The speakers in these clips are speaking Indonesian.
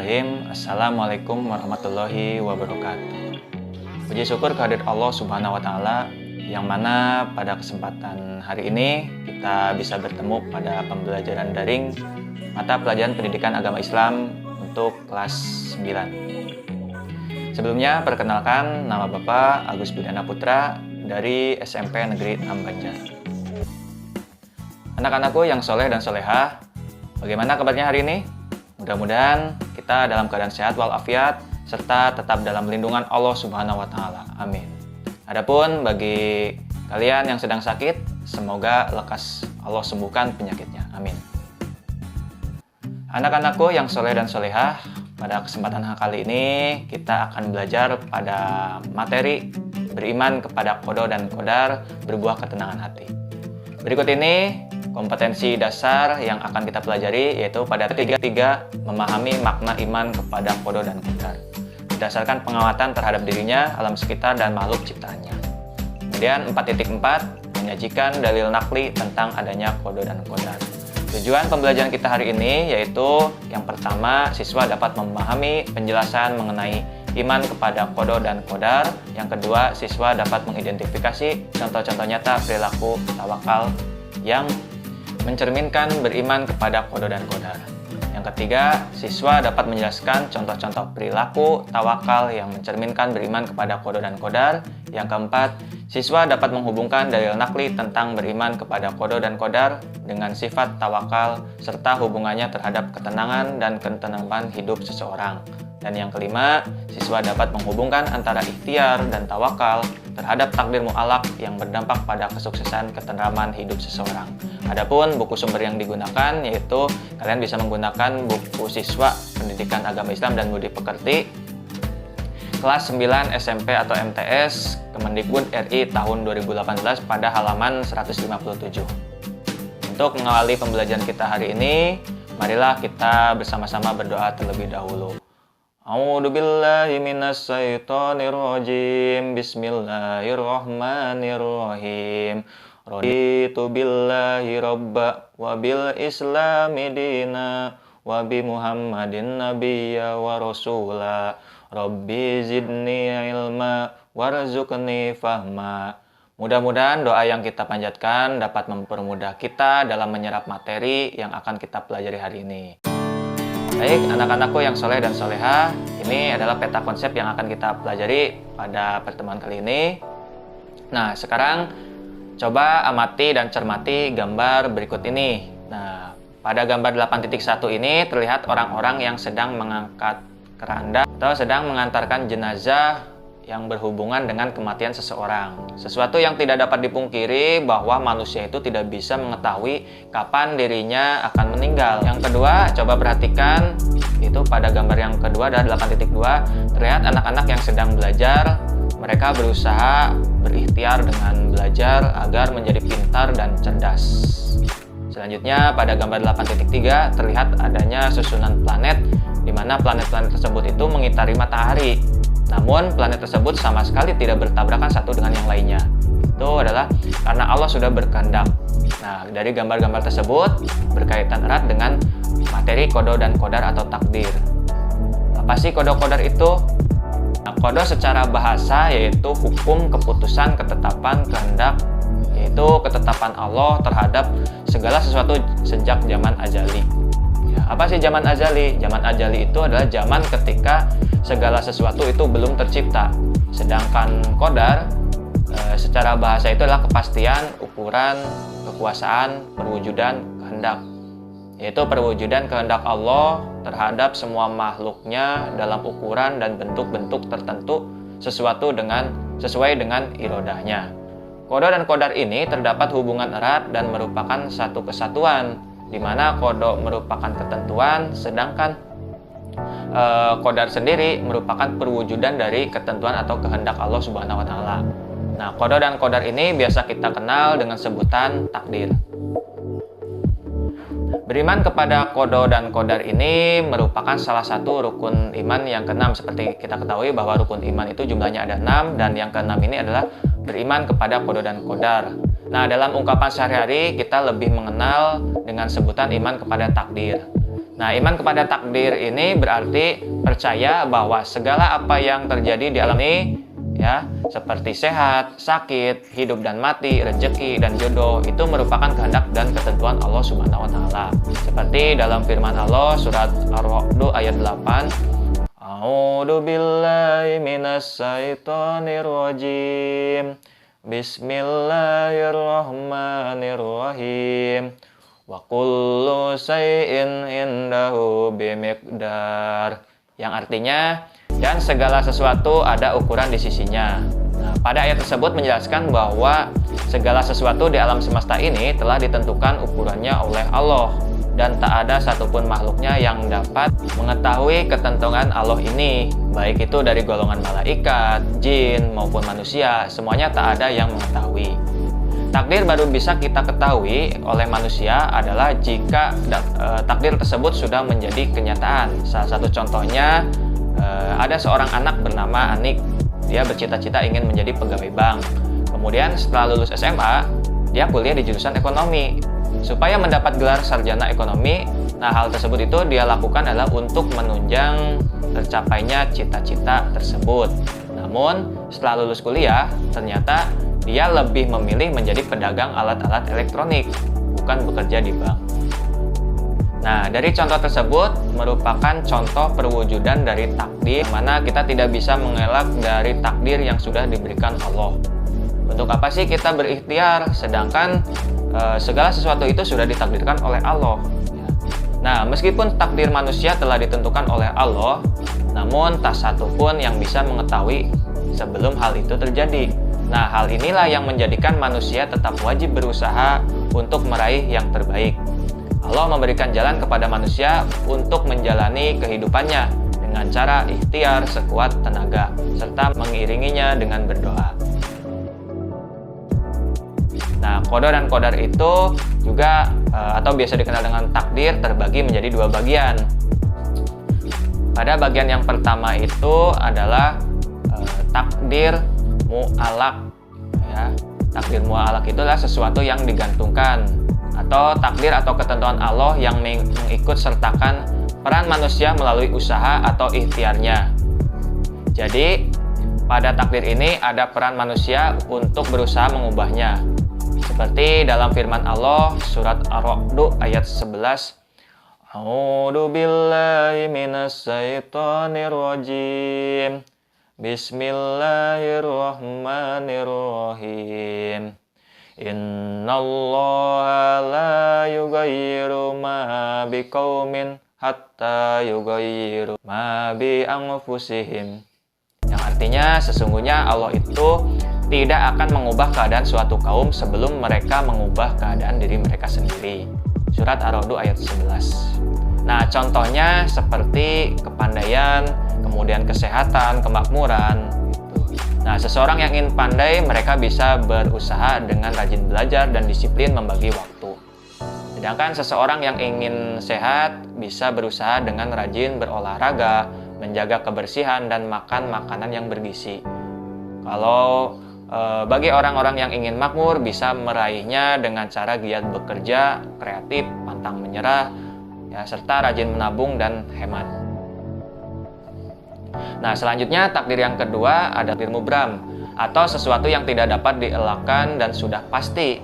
Bismillahirrahmanirrahim. Assalamualaikum warahmatullahi wabarakatuh. Puji syukur kehadirat Allah Subhanahu wa Ta'ala, yang mana pada kesempatan hari ini kita bisa bertemu pada pembelajaran daring mata pelajaran pendidikan agama Islam untuk kelas 9. Sebelumnya perkenalkan, nama Bapak Agus Bidana Putra dari SMP Negeri 6 Banjar. Anak-anakku yang soleh dan solehah, bagaimana kabarnya hari ini? Mudah-mudahan kita dalam keadaan sehat walafiat serta tetap dalam lindungan Allah Subhanahu wa Ta'ala. Amin. Adapun bagi kalian yang sedang sakit, semoga lekas Allah sembuhkan penyakitnya. Amin. Anak-anakku yang soleh dan solehah, pada kesempatan kali ini kita akan belajar pada materi beriman kepada qada dan qadar berbuah ketenangan hati. Berikut ini kompetensi dasar yang akan kita pelajari, yaitu pada tiga memahami makna iman kepada qada dan qadar berdasarkan pengamatan terhadap dirinya, alam sekitar, dan makhluk ciptaannya. Kemudian 4.4 menyajikan dalil nakli tentang adanya qada dan qadar. Tujuan pembelajaran kita hari ini yaitu yang pertama, siswa dapat memahami penjelasan mengenai iman kepada qada dan qadar. Yang kedua, siswa dapat mengidentifikasi contoh-contoh nyata perilaku tawakal yang mencerminkan beriman kepada qada dan qadar. Yang ketiga, siswa dapat menjelaskan contoh-contoh perilaku tawakal yang mencerminkan beriman kepada qada dan qadar. Yang keempat, siswa dapat menghubungkan dalil nakli tentang beriman kepada qada dan qadar dengan sifat tawakal serta hubungannya terhadap ketenangan dan ketentraman hidup seseorang. Dan yang kelima, siswa dapat menghubungkan antara ikhtiar dan tawakal terhadap takdir mu'alaq yang berdampak pada kesuksesan ketentraman hidup seseorang. Adapun buku sumber yang digunakan yaitu kalian bisa menggunakan buku siswa pendidikan agama Islam dan budi pekerti kelas 9 SMP atau MTS Kemendikbud RI tahun 2018 pada halaman 157. Untuk mengawali pembelajaran kita hari ini, marilah kita bersama-sama berdoa terlebih dahulu. A'udzu billahi minasy syaithanir rajim. Bismillahirrahmanirrahim. Raditu billahi rabba wa bil islami dina wa bi Muhammadin nabiyya wa rasula. Rabbi zidni ilma warzuqni fahma. Mudah-mudahan doa yang kita panjatkan dapat mempermudah kita dalam menyerap materi yang akan kita pelajari hari ini. Baik, anak-anakku yang soleh dan soleha, ini adalah peta konsep yang akan kita pelajari pada pertemuan kali ini. Nah, sekarang coba amati dan cermati gambar berikut ini. Nah, pada gambar 8.1 ini terlihat orang-orang yang sedang mengangkat keranda atau sedang mengantarkan jenazah yang berhubungan dengan kematian seseorang. Sesuatu yang tidak dapat dipungkiri bahwa manusia itu tidak bisa mengetahui kapan dirinya akan meninggal. Yang kedua, coba perhatikan itu pada gambar yang kedua adalah 8.2, terlihat anak-anak yang sedang belajar. Mereka berusaha berikhtiar dengan belajar agar menjadi pintar dan cerdas. Selanjutnya pada gambar 8.3 terlihat adanya susunan planet di mana planet-planet tersebut itu mengitari matahari. Namun planet tersebut sama sekali tidak bertabrakan satu dengan yang lainnya. Itu adalah karena Allah sudah berkehendak. Nah, dari gambar-gambar tersebut berkaitan erat dengan materi qada dan qadar atau takdir. Apa sih qada qadar itu? Nah, qada secara bahasa yaitu hukum, keputusan, ketetapan, kehendak, yaitu ketetapan Allah terhadap segala sesuatu sejak zaman azali. Apa sih zaman azali? Zaman azali itu adalah zaman ketika segala sesuatu itu belum tercipta. Sedangkan qadar secara bahasa itu adalah kepastian, ukuran, kekuasaan, perwujudan, kehendak. Yaitu perwujudan kehendak Allah terhadap semua makhluknya dalam ukuran dan bentuk-bentuk tertentu sesuai dengan irodahnya. Qada dan qadar ini terdapat hubungan erat dan merupakan satu kesatuan, di mana qada merupakan ketentuan, sedangkan qadar sendiri merupakan perwujudan dari ketentuan atau kehendak Allah Subhanahu wa Ta'ala. Nah, qada dan qadar ini biasa kita kenal dengan sebutan takdir. Beriman kepada qada dan qadar ini merupakan salah satu rukun iman yang keenam. Seperti kita ketahui bahwa rukun iman itu jumlahnya ada 6, dan yang keenam ini adalah beriman kepada qada dan qadar. Nah, dalam ungkapan sehari-hari kita lebih mengenal dengan sebutan iman kepada takdir. Nah, iman kepada takdir ini berarti percaya bahwa segala apa yang terjadi di alam ini, ya, seperti sehat, sakit, hidup dan mati, rezeki dan jodoh, itu merupakan kehendak dan ketentuan Allah Subhanahu wa taala. Seperti dalam firman Allah surat Ar-Ra'd ayat 8, A'udzu billahi minas syaitonir rajim. Bismillahirrahmanirrahim. Wa kullu syai'in indahu bimiqdar. Yang artinya, dan segala sesuatu ada ukuran di sisinya. Nah, pada ayat tersebut menjelaskan bahwa segala sesuatu di alam semesta ini telah ditentukan ukurannya oleh Allah, dan tak ada satupun makhluknya yang dapat mengetahui ketentuan Allah ini, baik itu dari golongan malaikat, jin, maupun manusia, semuanya tak ada yang mengetahui. Takdir baru bisa kita ketahui oleh manusia adalah jika takdir tersebut sudah menjadi kenyataan. Salah satu contohnya, ada seorang anak bernama Anik. Dia bercita-cita ingin menjadi pegawai bank. Kemudian setelah lulus SMA, dia kuliah di jurusan ekonomi. Supaya mendapat gelar sarjana ekonomi, nah hal tersebut itu dia lakukan adalah untuk menunjang tercapainya cita-cita tersebut. Namun, setelah lulus kuliah, ternyata dia lebih memilih menjadi pedagang alat-alat elektronik, bukan bekerja di bank. Nah, dari contoh tersebut merupakan contoh perwujudan dari takdir, mana kita tidak bisa mengelak dari takdir yang sudah diberikan Allah. Untuk apa sih kita berikhtiar, sedangkan segala sesuatu itu sudah ditakdirkan oleh Allah. Nah, meskipun takdir manusia telah ditentukan oleh Allah, namun tak satu pun yang bisa mengetahui sebelum hal itu terjadi. Nah, hal inilah yang menjadikan manusia tetap wajib berusaha untuk meraih yang terbaik. Allah memberikan jalan kepada manusia untuk menjalani kehidupannya dengan cara ikhtiar sekuat tenaga, serta mengiringinya dengan berdoa. Nah, qada dan qadar itu juga atau biasa dikenal dengan takdir terbagi menjadi dua bagian. Pada bagian yang pertama itu adalah takdir mu'alak, ya. Takdir mu'alak itu adalah sesuatu yang digantungkan, atau takdir atau ketentuan Allah yang mengikut sertakan peran manusia melalui usaha atau ikhtiarnya. Jadi, pada takdir ini ada peran manusia untuk berusaha mengubahnya. Seperti dalam firman Allah surat Ar-Ra'd ayat 11, A'udzu billahi minas syaitonir rajim. Bismillahirrahmanirrahim. Innallaha la yughayyiru ma biqaumin hatta yughayyiru ma bi anfusihim. Yang artinya sesungguhnya Allah itu tidak akan mengubah keadaan suatu kaum sebelum mereka mengubah keadaan diri mereka sendiri. Surat Ar-Ra'd ayat 11. Nah, contohnya seperti kepandaian, kemudian kesehatan, kemakmuran. Nah, seseorang yang ingin pandai, mereka bisa berusaha dengan rajin belajar dan disiplin membagi waktu. Sedangkan seseorang yang ingin sehat, bisa berusaha dengan rajin berolahraga, menjaga kebersihan, dan makan makanan yang bergizi. Kalau bagi orang-orang yang ingin makmur, bisa meraihnya dengan cara giat bekerja, kreatif, pantang menyerah, ya, serta rajin menabung dan hemat. Nah, selanjutnya takdir yang kedua ada takdir mubram, atau sesuatu yang tidak dapat dielakkan dan sudah pasti.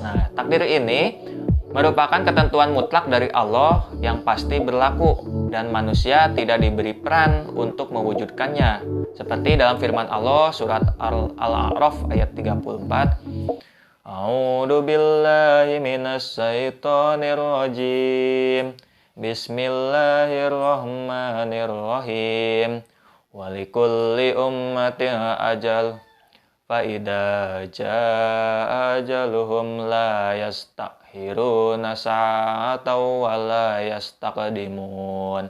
Nah, takdir ini merupakan ketentuan mutlak dari Allah yang pasti berlaku dan manusia tidak diberi peran untuk mewujudkannya. Seperti dalam firman Allah surat Al-A'raf ayat 34, A'udzu billahi minas syaitonir rajim. Bismillahirrahmanirrahim. Walikulli ummatin ajal. Fa idza jaa ajaluhum la yastakhiruna sa'atan wa la yastaqdimun.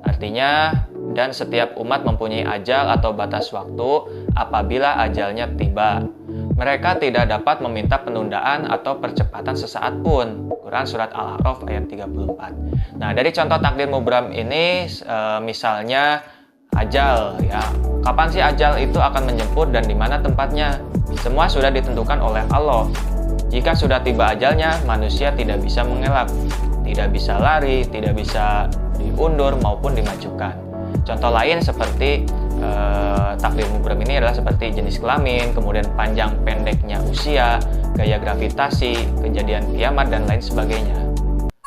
Artinya, dan setiap umat mempunyai ajal atau batas waktu apabila ajalnya tiba. Mereka tidak dapat meminta penundaan atau percepatan sesaat pun. Quran surat Al-A'raf ayat 34. Nah, dari contoh takdir mubram ini, misalnya ajal, ya. Kapan sih ajal itu akan menjemput dan di mana tempatnya? Semua sudah ditentukan oleh Allah. Jika sudah tiba ajalnya, manusia tidak bisa mengelak. tidak bisa lari, tidak bisa diundur maupun dimajukan. Contoh lain seperti takdir mubram ini adalah seperti jenis kelamin, kemudian panjang pendeknya usia, gaya gravitasi, kejadian kiamat, dan lain sebagainya.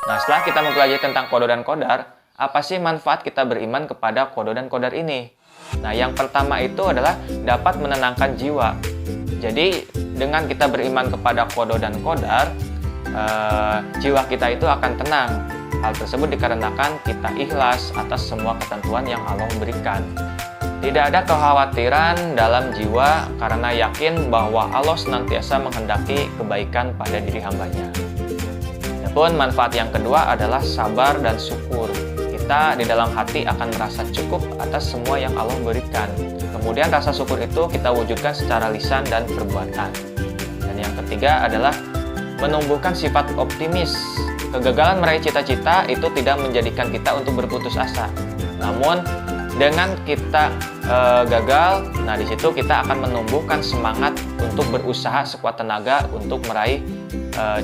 Nah, setelah kita mempelajari tentang qada dan qadar, apa sih manfaat kita beriman kepada qada dan qadar ini? Nah, yang pertama itu adalah dapat menenangkan jiwa. Jadi, dengan kita beriman kepada qada dan qadar, jiwa kita itu akan tenang. Hal tersebut dikarenakan kita ikhlas atas semua ketentuan yang Allah berikan. Tidak ada kekhawatiran dalam jiwa karena yakin bahwa Allah senantiasa menghendaki kebaikan pada diri hambanya. Adapun manfaat yang kedua adalah sabar dan syukur. Kita di dalam hati akan merasa cukup atas semua yang Allah berikan. Kemudian rasa syukur itu kita wujudkan secara lisan dan perbuatan. Dan yang ketiga adalah menumbuhkan sifat optimis. Kegagalan meraih cita-cita itu tidak menjadikan kita untuk berputus asa. Namun dengan kita gagal, nah di situ kita akan menumbuhkan semangat untuk berusaha sekuat tenaga untuk meraih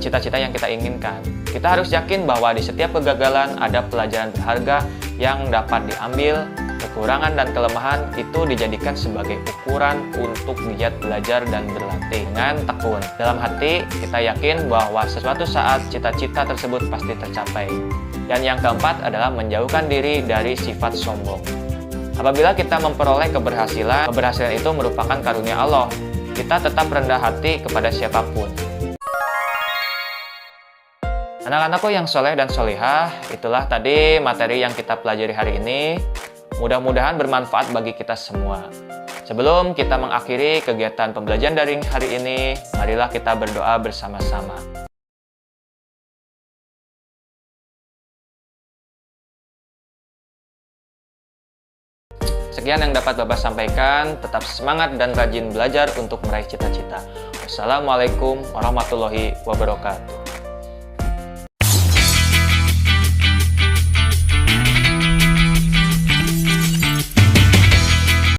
cita-cita yang kita inginkan. Kita harus yakin bahwa di setiap kegagalan ada pelajaran berharga yang dapat diambil. Kekurangan dan kelemahan itu dijadikan sebagai ukuran untuk giat belajar dan berlatih dengan tekun. Dalam hati, kita yakin bahwa sesuatu saat cita-cita tersebut pasti tercapai. Dan yang keempat adalah menjauhkan diri dari sifat sombong. Apabila kita memperoleh keberhasilan itu merupakan karunia Allah. Kita tetap rendah hati kepada siapapun. Anak-anakku yang soleh dan solihah, itulah tadi materi yang kita pelajari hari ini. Mudah-mudahan bermanfaat bagi kita semua. Sebelum kita mengakhiri kegiatan pembelajaran daring hari ini, marilah kita berdoa bersama-sama. Sekian yang dapat Bapak sampaikan. Tetap semangat dan rajin belajar untuk meraih cita-cita. Wassalamualaikum warahmatullahi wabarakatuh.